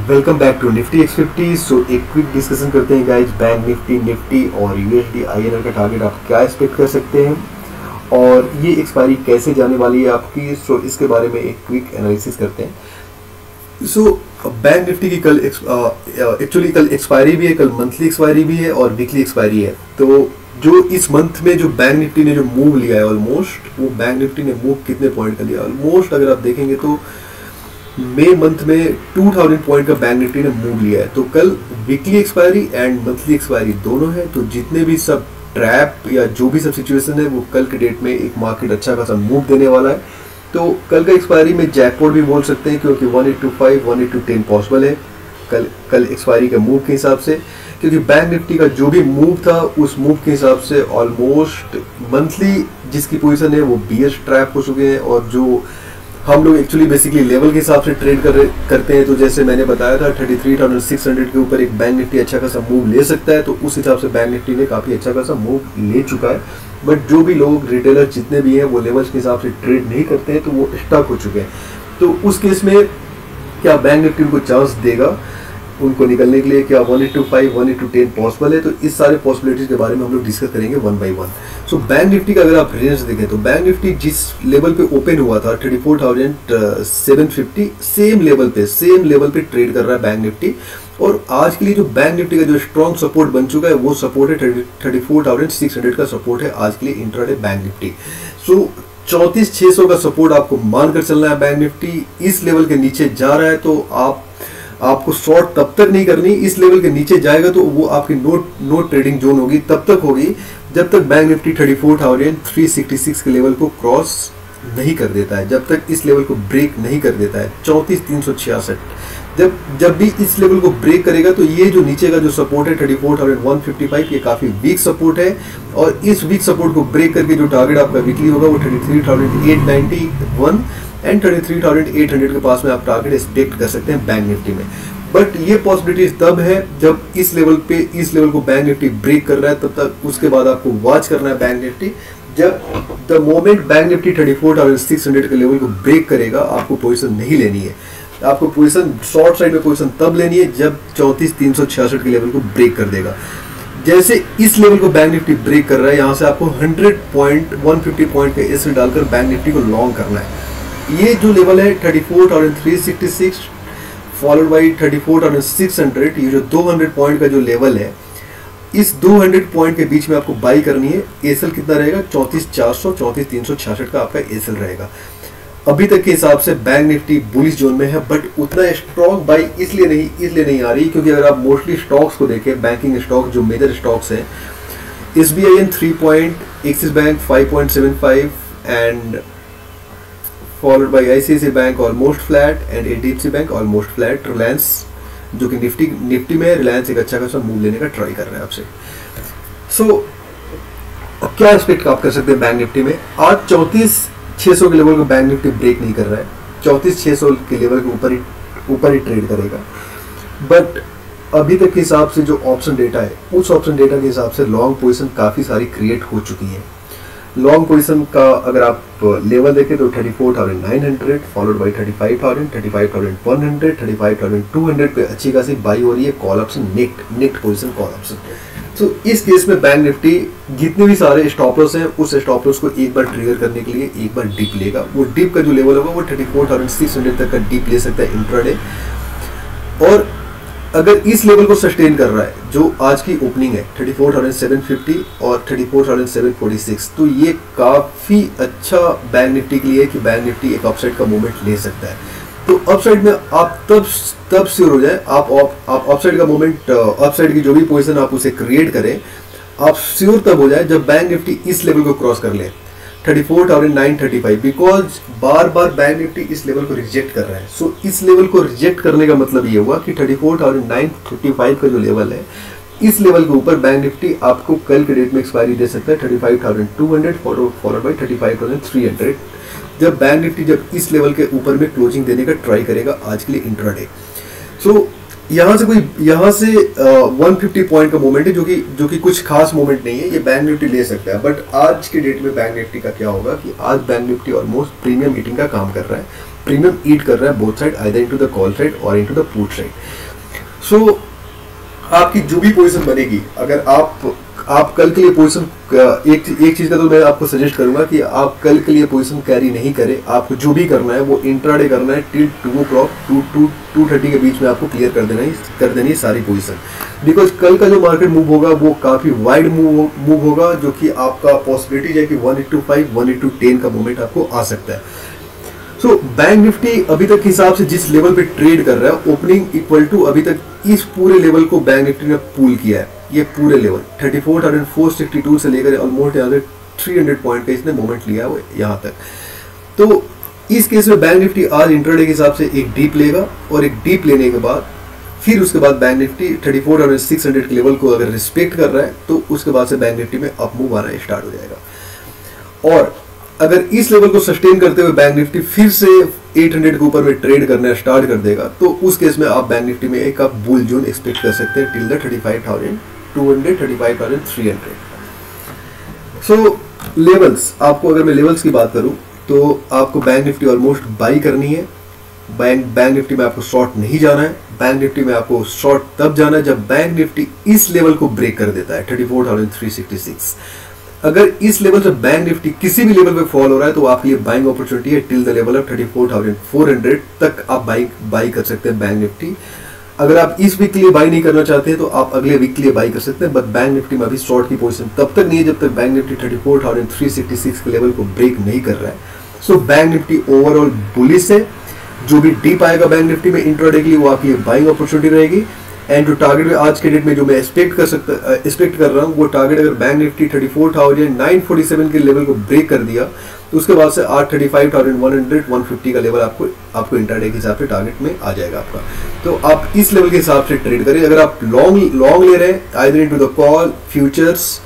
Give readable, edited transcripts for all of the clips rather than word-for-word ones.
Welcome back to Nifty X50। So एक quick discussion करते हैं गाइज, बैंक निफ्टी और यूएसडी INR का टारगेट आप क्या एक्सपेक्ट कर सकते हैं और ये एक्सपायरी कैसे जाने वाली है आपकी। सो इसके बारे में एक क्विक एनालिसिस करते हैं। सो बैंक निफ्टी की कल एक्चुअली कल एक्सपायरी भी है, कल मंथली एक्सपायरी भी है और वीकली एक्सपायरी है। तो जो इस मंथ में जो बैंक निफ्टी ने जो मूव लिया है ऑलमोस्ट, वो बैंक निफ्टी ने मूव कितने पॉइंट का लिया ऑलमोस्ट, अगर आप देखेंगे तो मई मंथ में 2000 पॉइंट का बैंक निफ्टी ने मूव लिया है। तो कल weekly expiry and monthly expiry दोनों है। तो जितने भी सब ट्रैप या जो भी सब सिचुएशन है वो कल के डेट में एक मार्केट अच्छा खासा मूव देने वाला है। तो कल का एक्सपायरी में जैकपॉट भी बोल सकते हैं, क्योंकि 1825 1810 पॉसिबल है कल एक्सपायरी के मूव के हिसाब से, क्योंकि बैंक निफ्टी का जो भी मूव था उस मूव के हिसाब से ऑलमोस्ट मंथली जिसकी पोजीशन है वो बीएस ट्रैप हो चुके हैं। और जो हम लोग एक्चुअली बेसिकली लेवल के हिसाब से ट्रेड करते हैं, तो जैसे मैंने बताया था 33,600 के ऊपर एक बैंक निफ्टी अच्छा खासा मूव ले सकता है। तो उस हिसाब से बैंक निफ्टी ने काफ़ी अच्छा खासा मूव ले चुका है। बट जो भी लोग रिटेलर जितने भी हैं वो लेवल्स के हिसाब से ट्रेड नहीं करते हैं, तो वो स्टक हो चुके हैं। तो उस केस में क्या बैंक निफ्टी उनको चांस देगा उनको निकलने के लिए? क्या 1825 1810 पॉसिबल है? तो इस सारे पॉसिबिलिटीज के बारे में हम लोग डिस्कस करेंगे one by one. So bank Nifty का अगर आप रेंज देखें तो बैंक निफ्टी जिस लेवल पे ओपन हुआ था 34,750 सेम लेवल पे ट्रेड कर रहा है बैंक निफ्टी। और आज के लिए जो बैंक निफ्टी का जो स्ट्रॉन्ग सपोर्ट बन चुका है वो सपोर्ट है 34,600 का सपोर्ट है आज के लिए इंट्राडे बैंक निफ्टी। सो 34,600 का सपोर्ट आपको मानकर चलना है। बैंक निफ्टी इस लेवल के नीचे जा रहा है तो आपको शॉर्ट तब तक नहीं करनी, इस लेवल के नीचे जाएगा तो वो आपकी नो ट्रेडिंग जोन होगी, तब तक होगी जब तक बैंक निफ्टी 34,366 के लेवल को क्रॉस नहीं कर देता है, जब तक इस लेवल को ब्रेक नहीं कर देता है 34,366। जब भी इस लेवल को ब्रेक करेगा तो ये जो नीचे का जो सपोर्ट है 34,155 ये काफी वीक सपोर्ट है। और इस वीक सपोर्ट को ब्रेक करके जो टारगेट आपका वीकली होगा वो 33,891 एंड 33,800 के पास में आप टारगेट एक्सपेक्ट कर सकते हैं बैंक निफ्टी में। बट ये पॉसिबिलिटीज तब है जब इस लेवल को बैंक निफ्टी ब्रेक कर रहा है, तब तक उसके बाद आपको वॉच करना है बैंक निफ्टी। जब द मोमेंट बैंक निफ्टी 34,600 के लेवल को ब्रेक करेगा आपको पोजीशन नहीं लेनी है। आपको पोजीशन शॉर्ट साइड में पोजीशन तब लेनी है जब 34,366 के लेवल को ब्रेक कर देगा। जैसे इस लेवल को बैंक निफ्टी ब्रेक कर रहा है, यहाँ से आपको 100 पॉइंट 150 पॉइंट का एसएल डालकर बैंक निफ्टी को लॉन्ग करना है। ये जो लेवल है 34,366 फॉलोड बाई 34,600, ये जो 200 पॉइंट का जो लेवल है, इस 200 पॉइंट के बीच में आपको बाई करनी है। एसएल कितना रहेगा? 34,400 34,366 का आपका एसएल रहेगा। अभी तक के हिसाब से बैंक निफ्टी बुलिश जोन में है, बट उतना स्ट्रॉन्ग बाई इसलिए नहीं आ रही क्योंकि अगर आप मोस्टली स्टॉक्स को देखें, बैंकिंग स्टॉक जो मेजर स्टॉक्स हैं, SBIN 3 point, axis bank 5.75 and followed by ICICI bank almost flat and HDFC bank almost flat. Reliance जो कि निफ्टी में रिलायंस एक अच्छा खासा मूव लेने का ट्राई कर रहा है आपसे। सो क्या एक्सपेक्ट आप कर सकते हैं बैंक निफ्टी में? आज 34,600 के लेवल को बैंक निफ्टी ब्रेक नहीं कर रहा है, 34,600 के लेवल के ऊपर ही ट्रेड करेगा। बट अभी तक के हिसाब से जो ऑप्शन डेटा है उस ऑप्शन डेटा के हिसाब से लॉन्ग पोजीशन काफ़ी सारी क्रिएट हो चुकी है। लॉन्ग पोजीशन का अगर आप लेवल देखें तो 34,900 फॉलोड बाई 35,000 35,100 35,200 पे अच्छी खासी बाई हो रही है। Call option naked position call option. तो इस केस में बैंक निफ्टी जितने भी सारे स्टॉप लॉस हैं उस स्टॉप लॉस को एक बार ट्रिगर करने के लिए एक बार डिप लेगा। वो डिप का जो लेवल होगा वो 34,600 तक का डिप ले सकता है इंट्राडे। और अगर इस लेवल को सस्टेन कर रहा है जो आज की ओपनिंग है 34,750 और 34,746, तो ये काफ़ी अच्छा बैंक निफ्टी के लिए है कि बैंक निफ्टी एक अपसाइड का मूवमेंट ले सकता है। तो अपसाइड में आप तब श्योर हो जाए, आप अपसाइड का मूवमेंट, अपसाइड की जो भी पोजीशन आप उसे क्रिएट करें, आप श्योर तब हो जाए जब बैंक निफ्टी इस लेवल को क्रॉस कर ले 34,935, बिकॉज बार बैंक निफ्टी इस लेवल को रिजेक्ट कर रहा है। सो इस लेवल को रिजेक्ट करने का मतलब ये हुआ कि 34,935 का जो लेवल है, इस लेवल के ऊपर बैंक निफ्टी आपको कल के डेट में एक्सपायरी दे सकता है 35,200 फॉलोड बाई 35,300, जब बैंक निफ्टी इस लेवल के ऊपर में क्लोजिंग देने का ट्राई करेगा आज के लिए इंट्राडे। सो यहाँ से 150 पॉइंट का मूवमेंट है, जो कि कुछ खास मूवमेंट नहीं है, ये बैंक निफ्टी ले सकता है। बट आज के डेट में बैंक निफ्टी का क्या होगा कि आज bank Nifty almost premium eating का काम कर रहा है, प्रीमियम ईट कर रहा है both side, either into the call side और इनटू द पुट साइड। सो आपकी जो भी पोजीशन बनेगी, अगर आप कल के लिए पोजीशन, एक चीज का तो मैं आपको सजेस्ट करूंगा कि आप कल के लिए पोजीशन कैरी नहीं करें। आपको जो भी करना है वो इंट्राडे करना है, टिल 2 o'clock 2:30 के बीच में आपको क्लियर कर देनी है सारी पोजीशन। बिकॉज कल का जो मार्केट मूव होगा वो काफी वाइड मूव होगा, जो कि आपका पॉसिबिलिटी है कि 1:5 1:10 का मूवमेंट आपको आ सकता है। सो बैंक निफ्टी अभी तक के हिसाब से जिस लेवल पे ट्रेड कर रहा है, ओपनिंग इक्वल टू अभी तक इस पूरे लेवल को बैंक निफ्टी ने पुल किया है। ये पूरे लेवल 34,462 से लेकर ऑलमोस्ट यहाँ से 300 पॉइंट का इसने मोमेंट लिया है वो यहाँ तक। तो इस केस में बैंक निफ्टी आज इंट्राडे के हिसाब से एक डीप लेगा, और एक डीप लेने के बाद फिर उसके बाद बैंक निफ्टी 34,600 के लेवल को अगर रिस्पेक्ट कर रहा है तो उसके बाद से बैंक निफ्टी में अप मूव आना स्टार्ट हो जाएगा। और अगर इस लेवल को सस्टेन करते हुए बैंक निफ्टी फिर से 800 के ऊपर में ट्रेड करना स्टार्ट कर देगा, तो उस केस में आप बैंक निफ्टी में एक आप बुल जोन एक्सपेक्ट कर सकते हैं टिल द 35,200 35,300। सो लेवल्स, आपको अगर मैं लेवल्स की बात करूं तो आपको बैंक निफ्टी ऑलमोस्ट बाई करनी है। बैंक निफ्टी में आपको शॉर्ट नहीं जाना है। बैंक निफ्टी में आपको शॉर्ट तब जाना है जब बैंक निफ्टी इस लेवल को ब्रेक कर देता है 34,366। अगर इस लेवल से बैंक निफ्टी किसी भी लेवल पे फॉल हो रहा है तो आपके लिए बाइंग अपॉर्चुनिटी है टिल द लेवल ऑफ 34,400 तक आप बाई कर सकते हैं बैंक निफ्टी। अगर आप इस वीक के लिए बाई नहीं करना चाहते हैं तो आप अगले वीक के लिए बाई कर सकते हैं। बट बैंक निफ्टी में अभी शॉर्ट की पोजीशन तब तक नहीं है जब तक बैंक निफ्टी 34,366 के लेवल को ब्रेक नहीं कर रहा है। So bank Nifty overall bullish है। जो भी डीप आएगा बैंक निफ्टी में इंट्राडे के लिए वो आपकी बाइंग अपॉर्चुनिटी रहेगी। एंड जो टारगेट में आज के डेट में जो मैं एक्सपेक्ट कर रहा हूँ वो टारगेट, अगर बैंक निफ्टी 34,947 के लेवल को ब्रेक कर दिया तो उसके बाद से 35,100 150 का लेवल आपको इंट्राडे के हिसाब से टारगेट में आ जाएगा आपका। तो आप इस लेवल के हिसाब से ट्रेड करें। अगर आप लॉन्ग ले रहे हैं either into the call, futures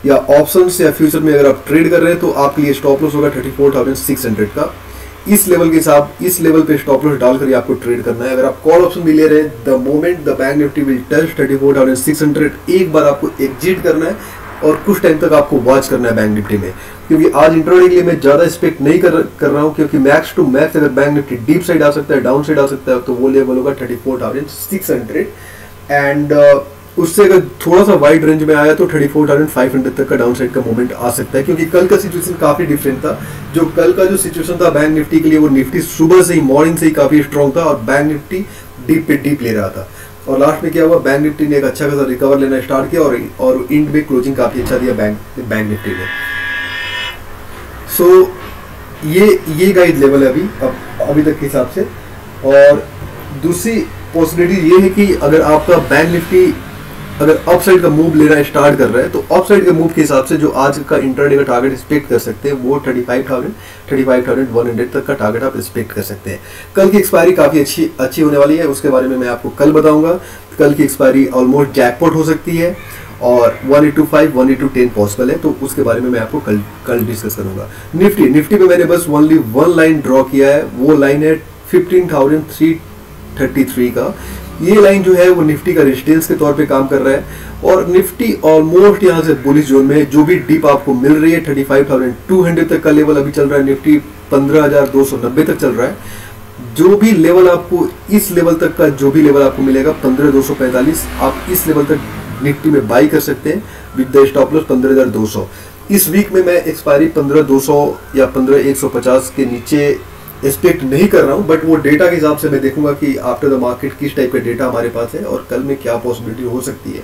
या ऑप्शंस या फ्यूचर में अगर आप ट्रेड कर रहे हैं तो आपके लिए स्टॉप लॉस होगा 34,600 का। इस लेवल पे स्टॉप लॉस डालकर आपको ट्रेड करना है। अगर आप कॉल ऑप्शन भी ले रहे हैं, the moment the bank Nifty will touch 34,600 एक बार आपको एग्जिट करना है और कुछ टाइम तक आपको वॉच करना है बैंक निफ्टी में। क्योंकि आज इंट्राडे के लिए मैं ज्यादा एक्सपेक्ट नहीं कर रहा हूं, क्योंकि मैक्स टू मैक्स अगर बैंक निफ्टी डीप साइड आ सकता है, डाउन साइड आ सकता है, तो वो लेवल होगा 34,600 एंड उससे अगर थोड़ा सा वाइड रेंज में आया तो 34,500 तक का डाउन साइड का मूवमेंट आ सकता है। क्योंकि कल का सिचुएशन काफी डिफरेंट था। कल का जो सिचुएशन था बैंक निफ्टी के लिए, वो निफ्टी सुबह से ही मॉर्निंग से ही काफी स्ट्रॉन्ग था और बैंक निफ्टी डीप पे डीप ले रहा था। और लास्ट में क्या हुआ, बैंक निफ्टी ने एक अच्छा खासा रिकवर लेना स्टार्ट किया और इंड में क्लोजिंग काफी अच्छा दिया बैंक निफ्टी ने। सो ये गाइड लेवल है अभी तक के हिसाब से। और दूसरी पॉसिबिलिटी ये है कि अगर आपका बैंक निफ्टी अगर अपसाइड का मूव लेना स्टार्ट कर रहा है तो अपसाइड के मूव के हिसाब से जो आज का इंट्राडे का टारगेट एक्सपेक्ट कर सकते हैं वो 35,100 तक का टारगेट आप एक्सपेक्ट कर सकते हैं। कल की एक्सपायरी काफी अच्छी होने वाली है, उसके बारे में मैं आपको कल बताऊंगा। कल की एक्सपायरी ऑलमोस्ट जैकपॉट हो सकती है और 1:5 1:10 पॉसिबल है, तो उसके बारे में मैं आपको कल डिस्कस करूंगा। निफ्टी पे मैंने बस ओनली वन लाइन ड्रॉ किया है, वो लाइन है 15,333 का। ये लाइन जो है वो निफ्टी का रेजिस्टेंस के तौर पे काम कर रहा है और निफ्टी ऑलमोस्ट यहाँ से बुलिश जोन में है। जो भी डीप आपको मिल रही है 35,200 तक का लेवल अभी चल रहा है, निफ्टी 15,290 तक चल रहा है। जो भी लेवल आपको इस लेवल तक का जो भी लेवल आपको मिलेगा 15,245, आप इस लेवल तक निफ्टी में बाई कर सकते हैं विद द स्टॉप लॉस 15,200। इस वीक में मैं एक्सपायरी 15,200 या 15,150 के नीचे एक्सपेक्ट नहीं कर रहा हूं, बट वो डेटा के हिसाब से मैं देखूंगा कि आफ्टर द मार्केट किस टाइप का डेटा हमारे पास है और कल में क्या पॉसिबिलिटी हो सकती है।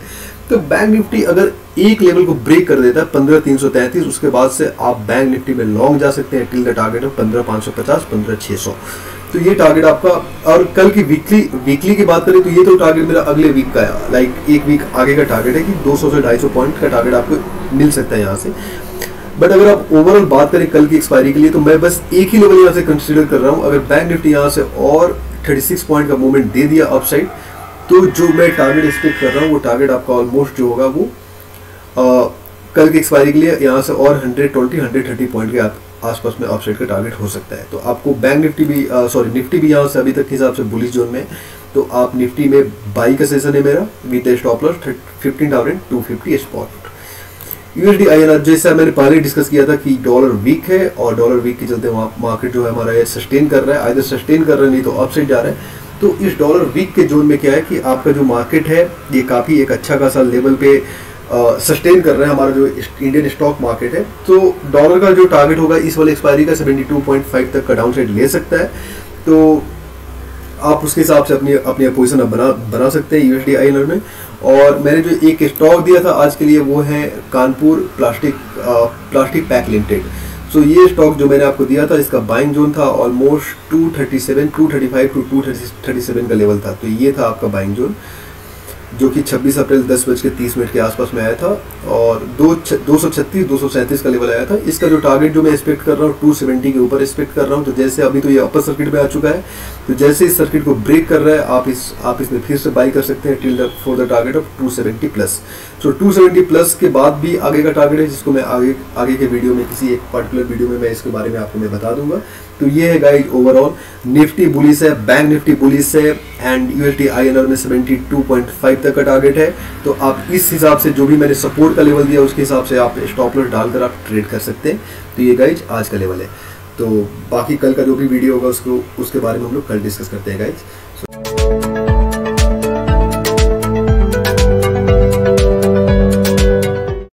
तो बैंक निफ्टी अगर एक लेवल को ब्रेक कर देता है 15,333, उसके बाद से आप बैंक निफ्टी में लॉन्ग जा सकते हैं टिल द टारगेट ऑफ 15,550 15,600। तो ये टारगेट आपका। और कल की वीकली की बात करें तो ये तो टारगेट मेरा अगले वीक का है, लाइक एक वीक आगे का टारगेट है कि 200 से 250 पॉइंट का टारगेट आपको मिल सकता है यहाँ से। बट अगर आप ओवरऑल बात करें कल की एक्सपायरी के लिए तो मैं बस एक ही लेवल यहाँ से कंसीडर कर रहा हूँ। अगर बैंक निफ्टी यहाँ से और 36 पॉइंट का मूवमेंट दे दिया अपसाइड, तो जो मैं टारगेट एक्सपेक्ट कर रहा हूँ वो टारगेट आपका ऑलमोस्ट जो होगा वो कल की एक्सपायरी के लिए यहाँ से और 120-130 पॉइंट के आसपास में अपसाइड का टारगेट हो सकता है। तो आपको बैंक निफ्टी भी निफ्टी भी यहाँ से अभी तक के हिसाब से बुलिश जोन में, तो आप निफ्टी में बाई का सेशन है मेरा with stop loss 15,250 spot. USD INR जैसा मैंने पहले डिस्कस किया था कि डॉलर वीक है और डॉलर वीक के चलते मार्केट जो है हमारा ये सस्टेन कर रहा है, आइदर सस्टेन कर रहा है नहीं तो अपसाइड जा रहा है। तो इस डॉलर वीक के जोन में क्या है कि आपका जो मार्केट है ये काफ़ी एक अच्छा खासा लेवल पे सस्टेन कर रहा है हमारा जो इंडियन स्टॉक मार्केट है। तो डॉलर का जो टारगेट होगा इस वाले एक्सपायरी का 72.5 तक का डाउन साइड ले सकता है। तो आप उसके हिसाब से अपनी पोजीशन बना सकते हैं यूएसडी INR में। और मैंने जो एक स्टॉक दिया था आज के लिए वो है कानपुर प्लास्टिक पैक लिमिटेड। सो ये स्टॉक जो मैंने आपको दिया था इसका बाइंग जोन था ऑलमोस्ट 235 टू 237 का लेवल था। तो ये था आपका बाइंग जोन जो कि 26 अप्रैल 10:30 के आसपास में आया था और 236-237 का लेवल आया था। इसका जो टारगेट जो मैं एक्सपेक्ट कर रहा हूँ 270 के ऊपर एक्सपेक्ट कर रहा हूँ। तो जैसे अभी तो ये अपर सर्किट में आ चुका है, तो जैसे इस सर्किट को ब्रेक कर रहा है आप इसमें फिर से बाई कर सकते हैं till for the target of 270 plus. So 270 plus के बाद भी आगे का टारगेट है जिसको मैं आगे के वीडियो में किसी एक पर्टिकुलर वीडियो में मैं इसके बारे में आपको मैं बता दूंगा। तो ये है गाइस ओवरऑल निफ्टी बुलिश है, बैंक निफ्टी बुलिश है एंड यूएसडी INR में 72.5 तक का टारगेट है। तो आप इस हिसाब से जो भी मैंने सपोर्ट का लेवल दिया उसके हिसाब से आप स्टॉप लॉस डालकर आप ट्रेड कर सकते हैं। तो ये गाइज आज का लेवल है। तो बाकी कल का जो भी वीडियो होगा उसके बारे में हम लोग कल डिस्कस करते हैं गाइज।